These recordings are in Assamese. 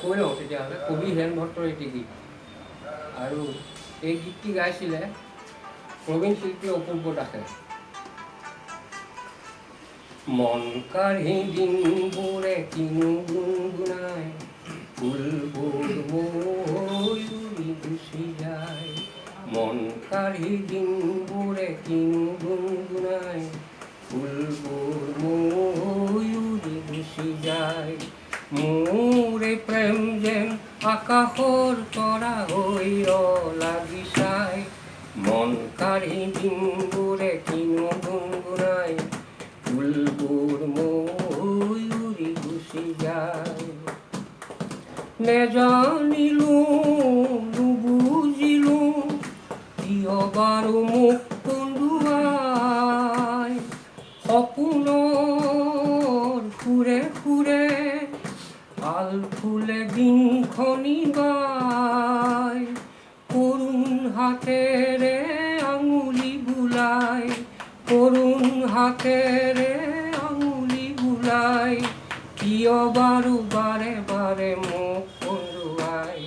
কৈ লওঁ তেতিয়াহ'লে কবি হেম ভট্টৰ এটি গীত আৰু এই গীতটি গাইছিলে প্ৰবীণ শিল্পী অপূৰ্ব দাসে। মন কাঢ়ি দিনবোৰে কিনো গুণগুণাই ফুলবোৰ ময়ূৰী গুচি যায়। মন কাঢ়ি দিনবোৰে কিনো গুণগুণাই ফুলবোৰ ময়ূৰী গুচি যায়। মোৰ এই প্ৰেম যেন আকাশৰ তৰা হৈ লাগি চাই। মন কাঢ়ি দিনবোৰে কিনো গুণগুণাই ফুলবোৰ ময়ূৰী গুচি যায়। নেজানিলো নুবুজিলো কিয় বাৰু মোক কন্দুৱাই। সপোনৰ সুৰে সুৰে আল ফুলে দিনখনি বাই। কৰুণ হাতেৰে আঙুলি বুলাই, কৰুণ হাতেৰে আঙুলি বুলাই কিয় বাৰু বাৰে বাৰে মোক কন্দুৱাই।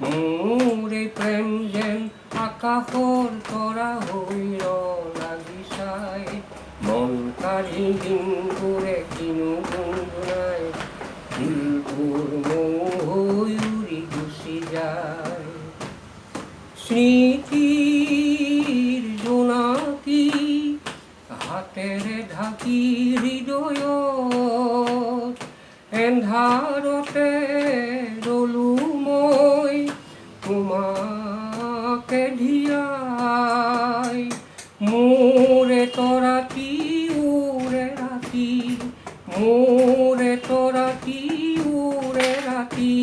মোৰ এই প্ৰেম যেন আকাশৰ তৰা হৈ লাগি চাই। মন কাঢ়ি দিনবোৰে কিনো গুণগুণাই ফুলবোৰ ময়ূৰী গুচি যায়। স্মৃতিৰ জোনাকী হাতেৰে ঢাকি হৃদয়ত এন্ধাৰতে ৰলো মই তোমাকে ধিয়াই। মোৰে তৰাতি ওৰে ৰাতি, মোৰে তৰাতি ওৰে ৰাতি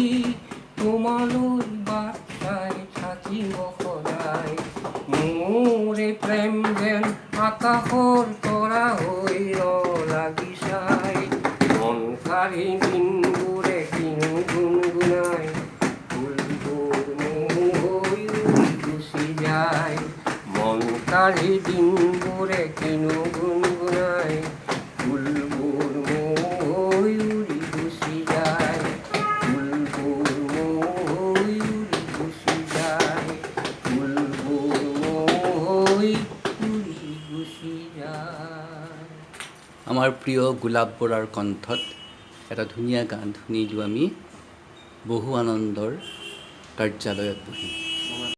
তোমালৈ বাট চাই থাকিব সদায়। মোৰে প্ৰেম যেন আকাশৰ তৰা হৈ লাগি চাই। মন কাঢ়ি দিনবোৰে কিনো গুণগুণাই ফুলবোৰ ময়ূৰী গুচি যায়। মন কাঢ়ি দিনবোৰে কিনো গুণগুণাই ফুলবোৰ ময়ূৰী গুচি যায়। ফুলবোৰ ময়ূৰী গুচি যায়। ফুলবোৰ ময়ূৰী গুচি যায়। আমাৰ প্ৰিয় গোলাপ বৰাৰ কণ্ঠত এটা ধুনীয়া গান শুনিলোঁ আমি বহু আনন্দৰ কাৰ্যালয়ত বহি।